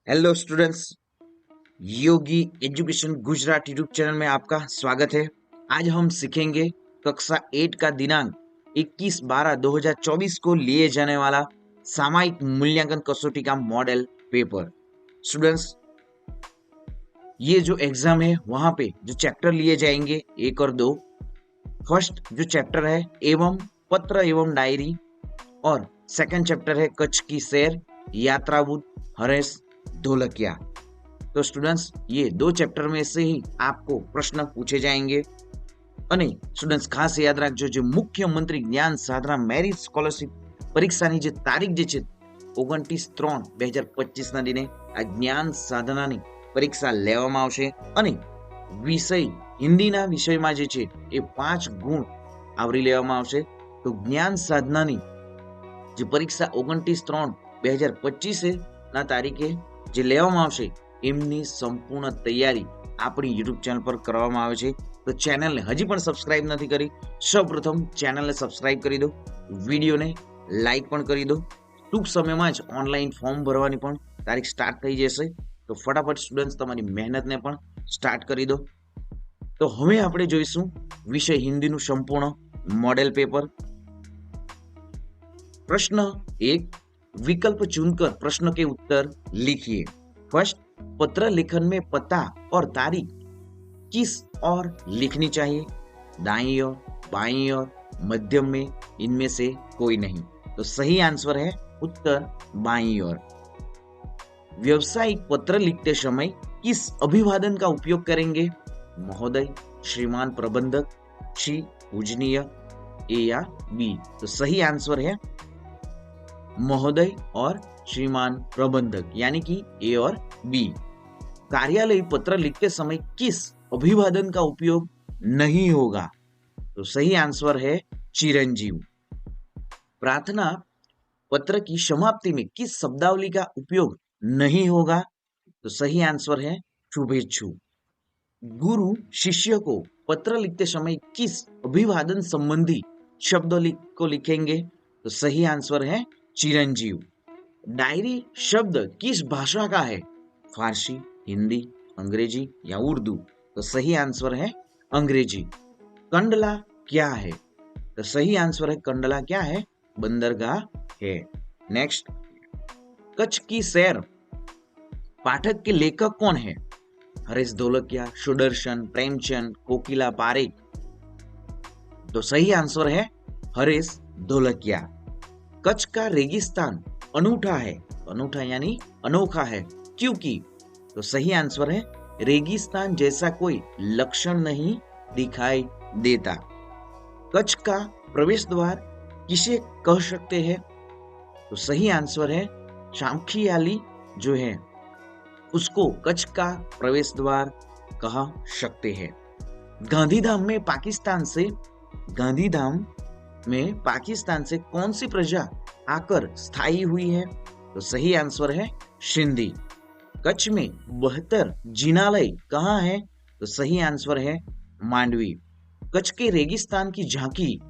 Hello students, योगी education Gujarat YouTube channel में आपका स्वागत है। आज हम सीखेंगे कक्षा 8 का दिनांक 21/12/2024 को लिए जाने वाला सामयिक मूल्यांकन कसौटी का मॉडल पेपर। स्टूडेंट्स, ये जो एग्जाम है वहां पे जो चैप्टर लिए जाएंगे 1 और 2। फर्स्ट जो चैप्टर है एवं पत्र एवं डायरी, और सेकंड चैप्टर है कच्छ की सैर, यात्राबूत, हरेश ढोलकिया। तो स्टूडेंट्स, ये दो चैप्टर में से ही आपको प्रश्न पूछे जाएंगे। અને સ્ટુડન્ટ્સ ખાસ યાદ રાખજો, જે મુખ્યમંત્રી જ્ઞાન સાધના મેરિટ સ્કોલરશિપ પરીક્ષાની જે તારીખ જે છે 29/3/2025 ના દિને આ જ્ઞાન સાધનાની પરીક્ષા લેવામાં આવશે અને વિષય હિન્દીના વિષયમાં જે છે એ 5 ગુણ આવરી લેવામાં આવશે। તો જ્ઞાન સાધનાની જે પરીક્ષા 29/3/2025 ના તારીખે જે લેવામાં આવશે એમની સંપૂર્ણ તૈયારી આપણી યુટ્યુબ ચેનલ પર કરવામાં આવે છે। તો ચેનલને હજી પણ સબસ્ક્રાઇબ નથી કરી, સૌપ્રથમ ચેનલને સબસ્ક્રાઇબ કરી દો, વિડીયોને લાઈક પણ કરી દો। ટૂંક સમયમાં જ ઓનલાઈન ફોર્મ ભરવાની પણ તારીખ સ્ટાર્ટ થઈ જશે, તો ફટાફટ સ્ટુડન્ટ્સ તમારી મહેનતને પણ સ્ટાર્ટ કરી દો। તો હવે આપણે જોઈશું વિષય હિન્દીનું સંપૂર્ણ मॉडल पेपर। प्रश्न 1, विकल्प चुनकर प्रश्न के उत्तर लिखिए। फर्स्ट, पत्र लेखन में पता और तारीख किस ओर लिखनी चाहिए? दाईं ओर, बाईं ओर, मध्यम में, इनमें से कोई नहीं। तो सही आंसर है उत्तर बाईं ओर। व्यवसायिक पत्र लिखते समय किस अभिवादन का उपयोग करेंगे? महोदय, श्रीमान प्रबंधक, श्री, पूजनीय, ए या बी। तो सही आंसर है महोदय और श्रीमान प्रबंधक, यानी कि ए और बी। कार्यालय पत्र लिखते समय किस अभिवादन का उपयोग नहीं होगा? तो सही आंसर है चिरंजीव। प्रार्थना पत्र की समाप्ति में किस शब्दावली का उपयोग नहीं होगा? तो सही आंसर है शुभेच्छु। गुरु शिष्य को पत्र लिखते समय किस अभिवादन संबंधी शब्दों को लिखेंगे? तो सही आंसर है चिरंजीव। डायरी शब्द किस भाषा का है? फारसी, हिंदी, अंग्रेजी या उर्दू? तो सही आंसर है अंग्रेजी। कंडला क्या है? तो सही आंसर है कंडला क्या है? बंदरगाह है। नेक्स्ट, कच्छ की सैर पाठक के लेखक कौन है? हरेश ढोलकिया, सुदर्शन, प्रेमचंद, कोकिला पारेख? तो सही आंसर है हरेश ढोलकिया। कच्छ का रेगिस्तान अनूठा है, अनूठा यानी अनोखा है, क्योंकि? तो सही आंसर है रेगिस्तान जैसा कोई लक्षण नहीं दिखाई देता। कच्छ का प्रवेश द्वार किसे कह सकते हैं? तो सही आंसर है शामखियाली जो है उसको कच्छ का प्रवेश द्वार कह सकते हैं। गांधीधाम में पाकिस्तान से कौन सी प्रजा आकर स्थायी हुई है? तो सही आंसर है सिंधी। कच्छ में 72 जिनालय कहाँ है? तो सही आंसर है मांडवी। कच्छ के रेगिस्तान की झांकी?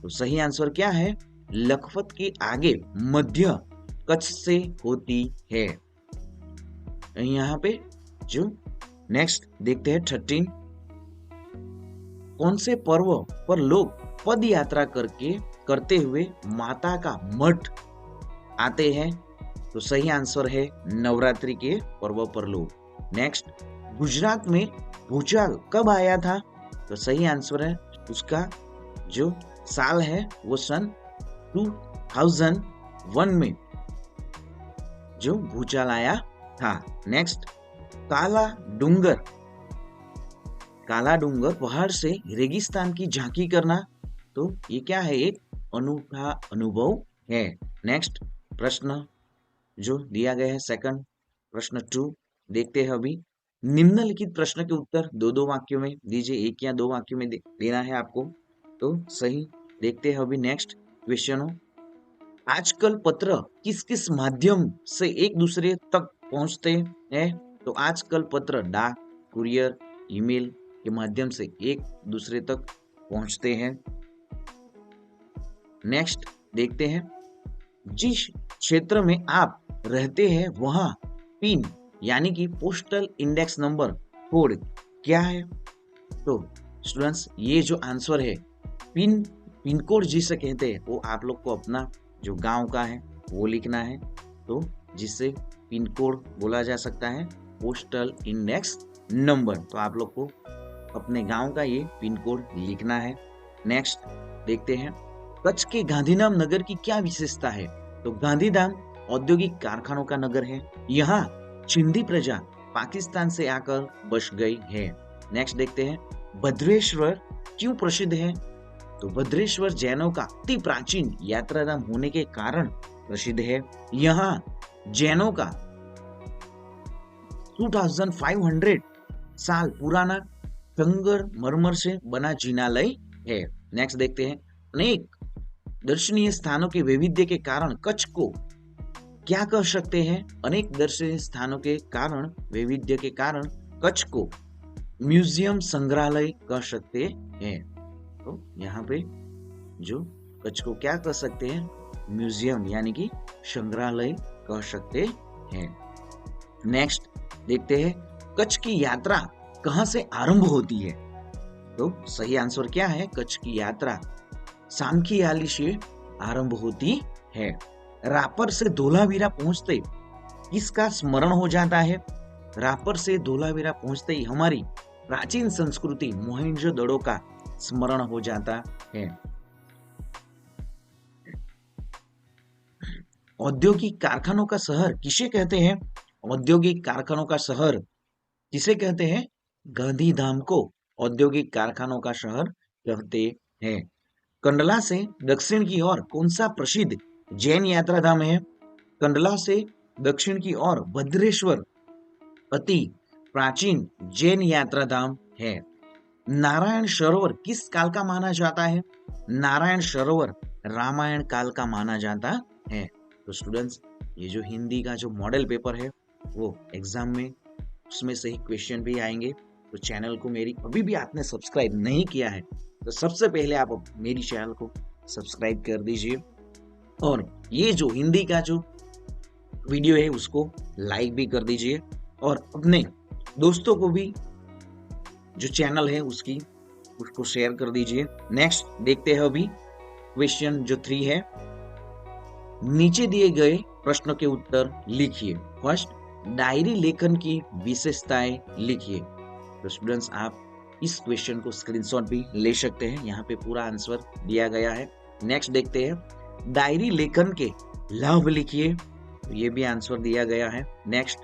तो सही आंसर क्या है? लखपत के आगे मध्य कच्छ से होती है। यहाँ पे जो नेक्स्ट देखते हैं 13, कौन से पर्व पर लोग पद यात्रा करते हुए माता का मठ आते हैं? तो सही आंसर है नवरात्रि के पर्व पर लोग। नेक्स्ट, गुजरात में भूचाल कब आया था? तो सही आंसर है उसका जो साल है वो सन 2001 में जो भूचाल आया था। नेक्स्ट, काला डूंगर पहाड़ से रेगिस्तान की झांकी करना? तो ये क्या है? एक अनूठा अनुभव है। नेक्स्ट प्रश्न जो दिया गया है सेकंड, प्रश्न 2 देखते हैं अभी। निम्नलिखित प्रश्न के उत्तर 2-2 वाक्यों में दीजिए, एक या 2 वाक्यों में देना है आपको। तो सही देखते हैं अभी नेक्स्ट क्वेश्चन। आजकल पत्र किस किस माध्यम से एक दूसरे तक पहुंचते हैं? तो आजकल पत्र डाक, कुरियर, ईमेल के माध्यम से एक दूसरे तक पहुंचते हैं। नेक्स्ट देखते हैं, जिस क्षेत्र में आप रहते हैं वहां पिन यानी कि पोस्टल इंडेक्स नंबर कोड क्या है? तो स्टूडेंट्स ये जो आंसर है पिन कोड जिसे कहते हैं वो आप लोग को अपना जो गांव का है वो लिखना है। तो जिससे पिन कोड बोला जा सकता है पोस्टल इंडेक्स नंबर। तो आप लोग को अपने गांव का ये पिन कोड लिखना है। नेक्स्ट देखते हैं कच्छ के गांधीधाम नगर की क्या विशेषता है? तो गांधीधाम औद्योगिक कारखानों का नगर है। यहाँ सिंधी प्रजा पाकिस्तान से आकर बस गई है। नेक्स्ट देखते हैं भद्रेश्वर क्यों प्रसिद्ध है? तो भद्रेश्वर जैनों का अति प्राचीन यात्राधाम होने के कारण प्रसिद्ध है। यहाँ जैनों का 2500 साल पुराना संगमरमर से बना जिनालय है। नेक्स्ट देखते हैं अनेक दर्शनीय स्थानों के वैविध्य के कारण कच्छ को क्या कह सकते हैं? अनेक दर्शनीय स्थानों के कारण वैविध्य के कारण कच्छ को म्यूजियम संग्रहालय कह सकते हैं। तो यहाँ पे जो कच्छ को क्या कह सकते हैं? म्यूजियम यानी कि संग्रहालय कह सकते हैं। नेक्स्ट देखते हैं कच्छ की यात्रा कहां से आरंभ होती है? तो सही आंसर क्या है? कच्छ की यात्रा सामखियाली से आरंभ होती है। रापर से धोलावीरा पहुंचते किसका स्मरण हो जाता है? रापर से धोलावीरा पहुंचते ही हमारी प्राचीन संस्कृति मोहनजोदड़ो का स्मरण हो जाता है। औद्योगिक कारखानों का शहर किसे कहते हैं? औद्योगिक कारखानों का शहर किसे कहते हैं? गांधीधाम को औद्योगिक कारखानों का शहर कहते हैं। कंडला से दक्षिण की ओर कौन सा प्रसिद्ध जैन यात्रा धाम है? कंडला से दक्षिण की ओर भद्रेश्वर अति प्राचीन जैन यात्रा धाम है। नारायण सरोवर किस काल का माना जाता है? नारायण सरोवर रामायण काल का माना जाता है। तो स्टूडेंट्स ये जो हिंदी का जो मॉडल पेपर है वो एग्जाम में उसमें से ही क्वेश्चन भी आएंगे। तो चैनल को मेरी अभी भी आपने सब्सक्राइब नहीं किया है तो सबसे पहले आप मेरी चैनल को सब्सक्राइब कर दीजिए और ये जो हिंदी का जो वीडियो है उसको लाइक भी कर दीजिए और अपने दोस्तों को भी जो चैनल है उसको शेयर कर दीजिए। नेक्स्ट देखते हैं अभी क्वेश्चन जो 3 है। नीचे दिए गए प्रश्नों के उत्तर लिखिए। फर्स्ट डायरी लेखन की विशेषताएं लिखिए। तो स्टूडेंट्स आप इस क्वेश्चन को स्क्रीनशॉट भी ले सकते हैं, यहाँ पे पूरा आंसर दिया गया है। नेक्स्ट देखते हैं डायरी लेखन के लाभ लिखिए। तो ये भी आंसर दिया गया है। नेक्स्ट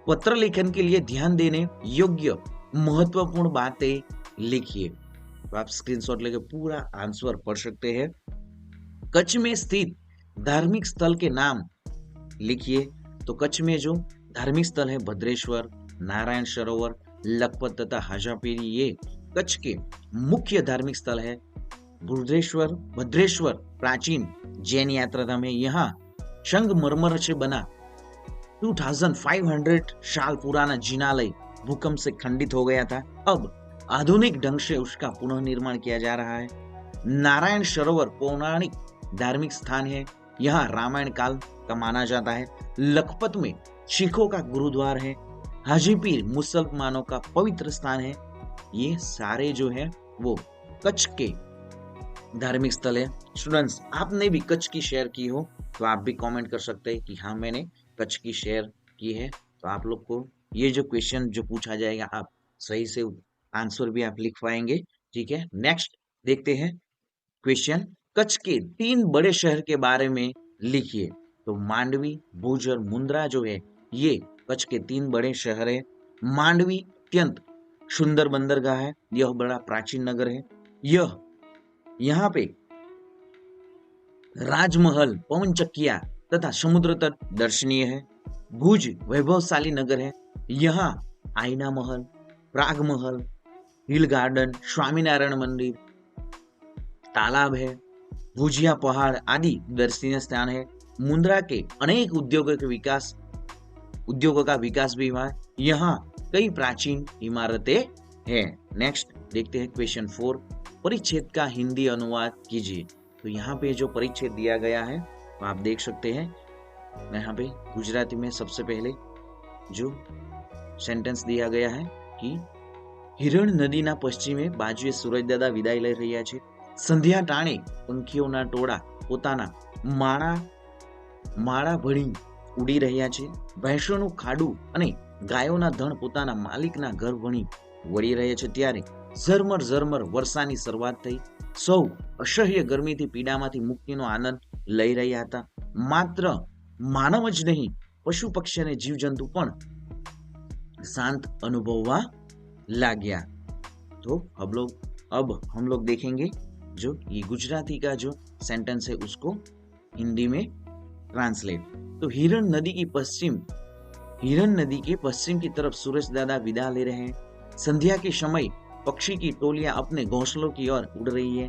पत्र लेखन के लिए ध्यान देने योग्य महत्वपूर्ण बातें लिखिए। तो आप स्क्रीनशॉट लेके पूरा आंसर पढ़ सकते हैं। कच्छ में स्थित धार्मिक स्थल के नाम लिखिए। तो कच्छ में जो धार्मिक स्थल है भद्रेश्वर, नारायण सरोवर, लखपत तथा हाजापीरी ये कच्छ के मुख्य धार्मिक स्थल है। भद्रेश्वर प्राचीन जैन यात्रा धाम है। यहाँ संगमरमर से बना 2500 साल पुराना जिनालय भूकंप से खंडित हो गया था। अब आधुनिक ढंग से उसका पुनर्निर्माण किया जा रहा है। नारायण सरोवर पौराणिक धार्मिक स्थान है। यहाँ रामायण काल का माना जाता है। लखपत में सिखों का गुरुद्वार है। हाजीपीर मुसलमानों का पवित्र स्थान है। ये सारे जो है वो कच्छ के धार्मिक स्थल है। स्टूडेंट्स आपने भी कच्छ की शेयर की हो तो आप भी कमेंट कर सकते हैं कि हाँ मैंने कच्छ की शेयर की है। तो आप लोग को ये जो क्वेश्चन जो पूछा जाएगा आप सही से आंसर भी आप लिख पाएंगे। ठीक है, नेक्स्ट देखते हैं क्वेश्चन कच्छ के 3 बड़े शहर के बारे में लिखिए। तो मांडवी, भुज और मुंद्रा जो है ये कच्छ के 3 बड़े शहर है। मांडवी अत्यंत सुंदर बंदरगाह है। यह बड़ा प्राचीन नगर है। यहाँ पे राजमहल, पवन चक्किया तथा समुद्र तट दर्शनीय है। भुज वैभवशाली नगर है। यहाँ आईना महल, प्राग महल, हिल गार्डन, स्वामीनारायण मंदिर, तालाब है, भुजिया पहाड़ आदि दर्शनीय स्थान है। मुंद्रा के अनेक उद्योगों का विकास भी हुआ है। यहाँ कई प्राचीन इमारतें हैं। नेक्स्ट देखते हैं क्वेश्चन 4 परिच्छेद का हिंदी अनुवाद कीजिए। तो यहाँ पे जो परिच्छेद दिया गया है तो आप देख सकते हैं। मैं यहाँ पे गुजराती में सबसे पहले जो સેન્ટેન્સ दिया गया है कि હિરણ નદીના પશ્ચિમે બાજુએ સૂરજદાદા વિદાય લઈ રહ્યા છે. સંધ્યા ટાણે પંખીઓના ટોળા પોતાના માળા ભણી ઉડી રહ્યા છે. ભેંસોનું ખાડું અને ગાયોના ધણ પોતાના માલિકના ઘર ભણી વળી રહ્યા છે. ત્યારે ઝરમર ઝરમર વર્ષાની શરૂઆત થઈ. સૌ અસહ્ય ગરમીથી પીડામાંથી મુક્તિનો આનંદ લઈ રહ્યા હતા. માત્ર માનવ જ નહીં, પશુ પક્ષી અને જીવજંતુ પણ शांत अनुभववा लाग्या. तो अब हम लोग देखेंगे जो ये गुजराती का जो सेंटेंस है उसको हिंदी में ट्रांसलेट. तो हिरण नदी के पश्चिम की तरफ सूरज दादा विदा ले रहे हैं. संध्या के समय पक्षी की टोलियां अपने घोंसलों की ओर उड़ रही है.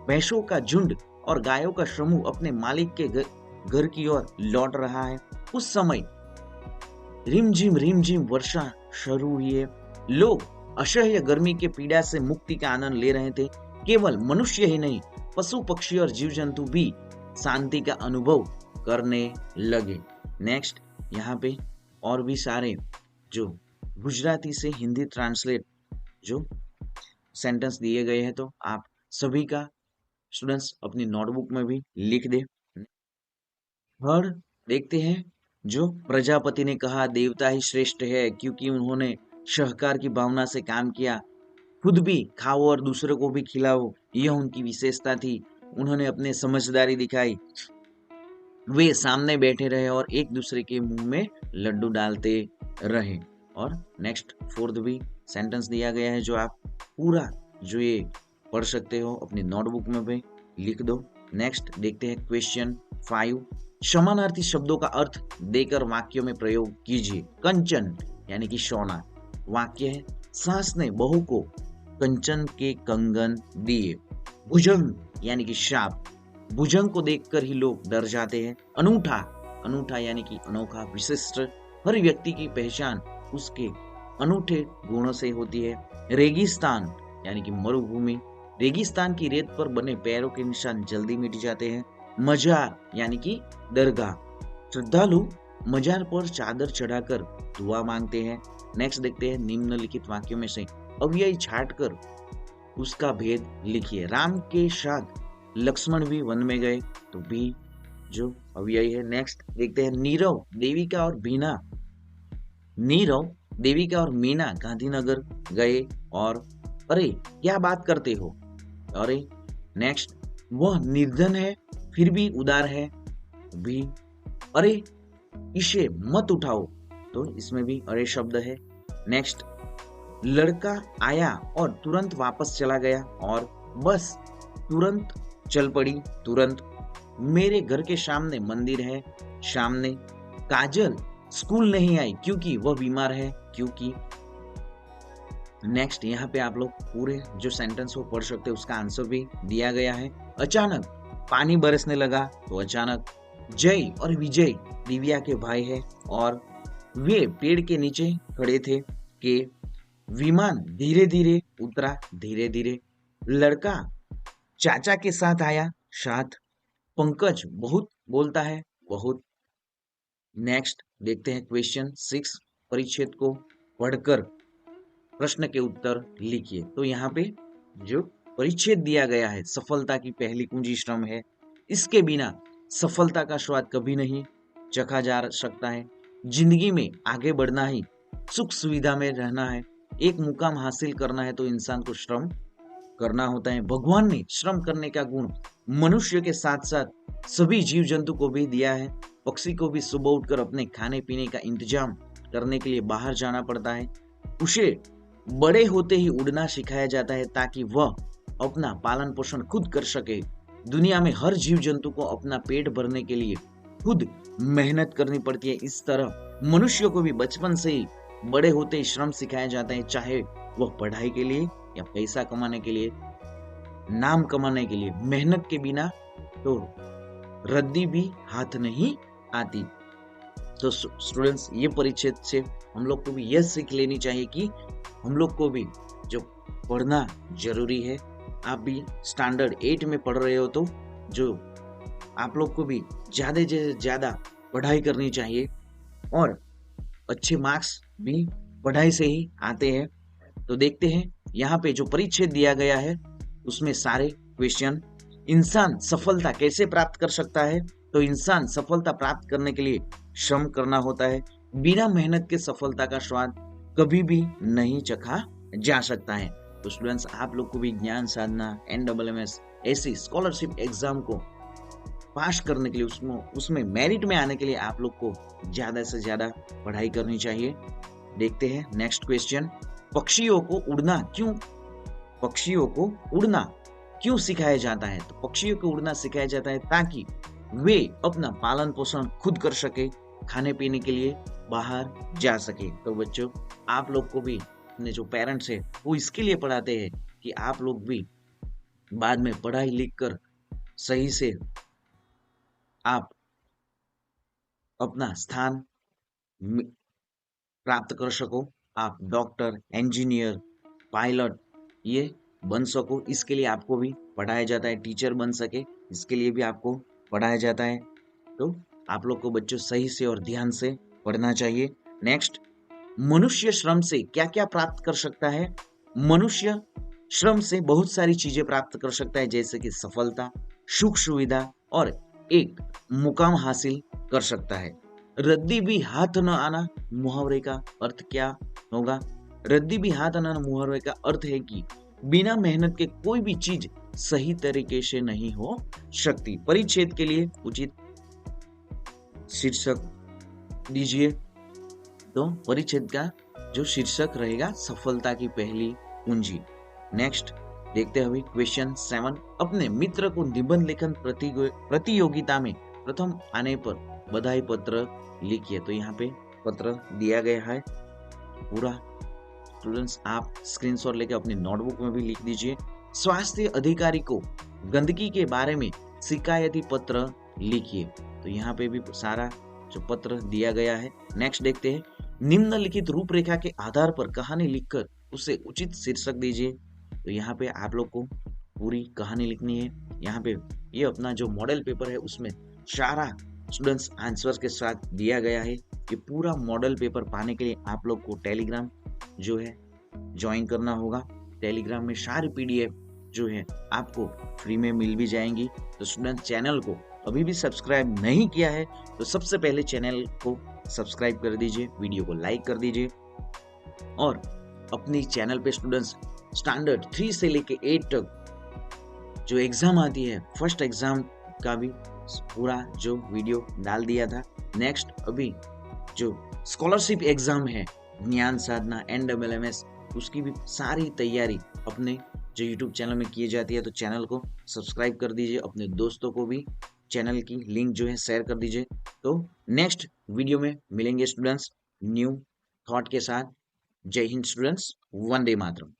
भैंसों का झुंड और गायों का समूह अपने मालिक के घर की ओर लौट रहा है. उस समय रिमझिम वर्षा शुरू हुई है. लोग असह्य गर्मी के पीड़ा से मुक्ति का आनंद ले रहे थे. केवल मनुष्य ही नहीं, पशु पक्षी और जीव जंतु भी शांति का अनुभव करने लगे. नेक्स्ट यहाँ पे और भी सारे जो गुजराती से हिंदी ट्रांसलेट जो सेंटेंस दिए गए हैं, तो आप सभी का स्टूडेंट्स अपनी नोटबुक में भी लिख दे. और देखते हैं जो प्रजापति ने कहा देवता ही श्रेष्ठ है क्योंकि उन्होंने सहकार की भावना से काम किया. खुद भी खाओ और दूसरों को भी खिलाओ, यह उनकी विशेषता थी. उन्होंने अपने समझदारी दिखाई. वे सामने बैठे रहे और एक दूसरे के मुंह में लड्डू डालते रहे. और नेक्स्ट फोर्थ भी सेंटेंस दिया गया है जो आप पूरा जो ये पढ़ सकते हो अपनी नोटबुक में भी लिख दो. नेक्स्ट देखते हैं क्वेश्चन 5. समानार्थी शब्दों का अर्थ देकर वाक्यों में प्रयोग कीजिए. कंचन यानी कि सोना. वाक्य है सास ने बहू को कंचन के कंगन दिए. भुजंग यानी कि शाप. भुजंग को देखकर ही लोग डर जाते हैं. अनूठा यानी कि अनोखा, विशिष्ट. हर व्यक्ति की पहचान उसके अनूठे गुणों से होती है. रेगिस्तान यानी कि मरुभूमि. रेगिस्तान की रेत पर बने पैरों के निशान जल्दी मिट जाते हैं. मजार यानी कि दरगाह. श्रद्धालु मजार पर चादर चढ़ाकर दुआ मांगते हैं. नेक्स्ट देखते हैं निम्नलिखित वाक्यों में से अव्यय छाट कर उसका भेद लिखिए. राम के साथ लक्ष्मण भी वन में गए, तो भी जो अव्यय है. नेक्स्ट देखते हैं नीरव देविका और मीना गांधीनगर गए और अरे क्या बात करते हो. अरे नेक्स्ट वह निर्धन है फिर भी उदार है, भी अरे इसे मत उठाओ, तो इसमें भी अरे शब्द है. नेक्स्ट लड़का आया और तुरंत वापस चला गया और बस तुरंत चल पड़ी. तुरंत मेरे घर के सामने मंदिर है. सामने काजल स्कूल नहीं आई क्योंकि वह बीमार है. क्योंकि नेक्स्ट यहाँ पे आप लोग पूरे जो सेंटेंस वो पढ़ सकते हैं, उसका आंसर भी दिया गया है. अचानक पानी बरसने लगा, तो अचानक. जय और विजय दिव्या के भाई है और वे पेड़ के नीचे खड़े थे कि विमान धीरे धीरे उतरा. धीरे धीरे लड़का चाचा के साथ आया. साथ पंकज बहुत बोलता है. बहुत. नेक्स्ट देखते हैं क्वेश्चन 6. परिच्छेद को पढ़कर प्रश्न के उत्तर लिखिए. तो यहाँ पे जो परिच्छेद दिया गया है, सफलता की पहली कुंजी श्रम है. इसके बिना सफलता का स्वाद कभी नहीं चखा जा सकता है. जिंदगी में आगे बढ़ना ही, सुख सुविधा में रहना है, एक मुकाम हासिल करना है तो इंसान को श्रम करना होता है. भगवान ने श्रम करने का गुण मनुष्य के साथ साथ सभी जीव जंतु को भी दिया है. पक्षी को भी सुबह उठकर अपने खाने पीने का इंतजाम करने के लिए बाहर जाना पड़ता है. उसे बड़े होते ही उड़ना सिखाया जाता है ताकि वह अपना पालन पोषण खुद कर सके. दुनिया में हर जीव जंतु को अपना पेट भरने के लिए खुद मेहनत करनी पड़ती है. इस तरह मनुष्य को भी बचपन से ही बड़े होते ही श्रम सिखाया जाता है, चाहे वह पढ़ाई के लिए या पैसा कमाने के लिए, नाम कमाने के लिए. मेहनत के बिना तो रद्दी भी हाथ नहीं आती. तो स्टूडेंट्स, ये परिच्छेद से हम लोग को भी यह सीख लेनी चाहिए कि हम लोग को भी जो पढ़ना जरूरी है. आप भी स्टैंडर्ड 8 में पढ़ रहे हो तो जो आप लोग को भी ज्यादा से ज्यादा पढ़ाई करनी चाहिए और अच्छे मार्क्स भी पढ़ाई से ही आते हैं। तो देखते हैं यहाँ पे जो परिच्छेद दिया गया है उसमें सारे क्वेश्चन। इंसान सफलता कैसे प्राप्त कर सकता है? तो इंसान सफलता प्राप्त करने के लिए श्रम करना होता है। बिना मेहनत के सफलता का स्वाद कभी भी नहीं चखा जा सकता है। तो स्टूडेंट्स, आप लोग को भी ज्ञान साधना, NSSS ऐसी स्कॉलरशिप एग्जाम को पास करने के लिए, उसमें मेरिट में आने के लिए आप लोग को ज्यादा से ज्यादा पढ़ाई करनी चाहिए। देखते हैं नेक्स्ट क्वेश्चन। पक्षियों को उड़ना क्यों सिखाया जाता है? तो पक्षियों को उड़ना सिखाया जाता है ताकि वे अपना पालन पोषण खुद कर सके, खाने पीने के लिए बाहर जा सके। तो बच्चों, आप लोग को भी अपने जो पेरेंट्स है वो इसके लिए पढ़ाते हैं कि आप लोग भी बाद में पढ़ाई लिख कर सही से आप अपना स्थान प्राप्त कर सको, आप डॉक्टर, इंजीनियर, पायलट ये बन सको। इसके लिए आपको भी पढ़ाया जाता है, टीचर बन सके इसके लिए भी आपको पढ़ाया जाता है। तो आप लोग को बच्चों सही से और ध्यान से पढ़ना चाहिए। नेक्स्ट, मनुष्य श्रम से क्या क्या प्राप्त कर सकता है? मनुष्य श्रम से बहुत सारी चीजें प्राप्त कर सकता है, जैसे कि सफलता, सुख सुविधा और एक मुकाम हासिल कर सकता है। रद्दी भी हाथ न आना मुहावरे का अर्थ क्या होगा? रद्दी भी हाथ न आना मुहावरे का अर्थ है कि बिना मेहनत के कोई भी चीज सही तरीके से नहीं हो सकती। परिच्छेद के लिए उचित शीर्षक दीजिए। तो परिच्छेद का जो शीर्षक रहेगा, सफलता की पहली कुंजी। नेक्स्ट देखते हैं क्वेश्चन 7। अपने मित्र को निबंध लेखन प्रतियोगिता में प्रथम आने पर बधाई पत्र लिखिए। तो यहाँ पे पत्र दिया गया है पूरा। स्टूडेंट्स, आप स्क्रीनशॉट लेकर अपनी नोटबुक में भी लिख दीजिए। स्वास्थ्य अधिकारी को गंदगी के बारे में शिकायती पत्र लिखिए। तो यहाँ पे भी सारा जो पत्र दिया गया है। नेक्स्ट देखते हैं, निम्नलिखित रूपरेखा के आधार पर कहानी लिखकर उसे उचित शीर्षक दीजिए। तो यहाँ पे आप लोग को पूरी कहानी लिखनी है। यहाँ पे ये अपना जो मॉडल पेपर है उसमें सारा स्टूडेंट्स आंसर के साथ दिया गया है। ये पूरा मॉडल पेपर पाने के लिए आप लोग को टेलीग्राम जो है ज्वाइन करना होगा। टेलीग्राम में सारी PDF जो है आपको फ्री में मिल भी जाएंगी। तो स्टूडेंट, चैनल को अभी भी सब्सक्राइब नहीं किया है तो सबसे पहले चैनल को सब्सक्राइब कर दीजिए, वीडियो को लाइक कर दीजिए और अपनी चैनल पे स्टूडेंट्स स्टैंडर्ड 3 से लेके 8 तक जो एग्जाम आती है, फर्स्ट एग्जाम का भी पूरा जो वीडियो डाल दिया था। नेक्स्ट अभी जो स्कॉलरशिप एग्जाम है ज्ञान साधना NSSS, उसकी भी सारी तैयारी अपने जो YouTube चैनल में की जाती है। तो चैनल को सब्सक्राइब कर दीजिए, अपने दोस्तों को भी चैनल की लिंक जो है शेयर कर दीजिए। तो नेक्स्ट वीडियो में मिलेंगे स्टूडेंट्स न्यू थॉट के साथ। जय हिंद स्टूडेंट्स, वंदे मातरम।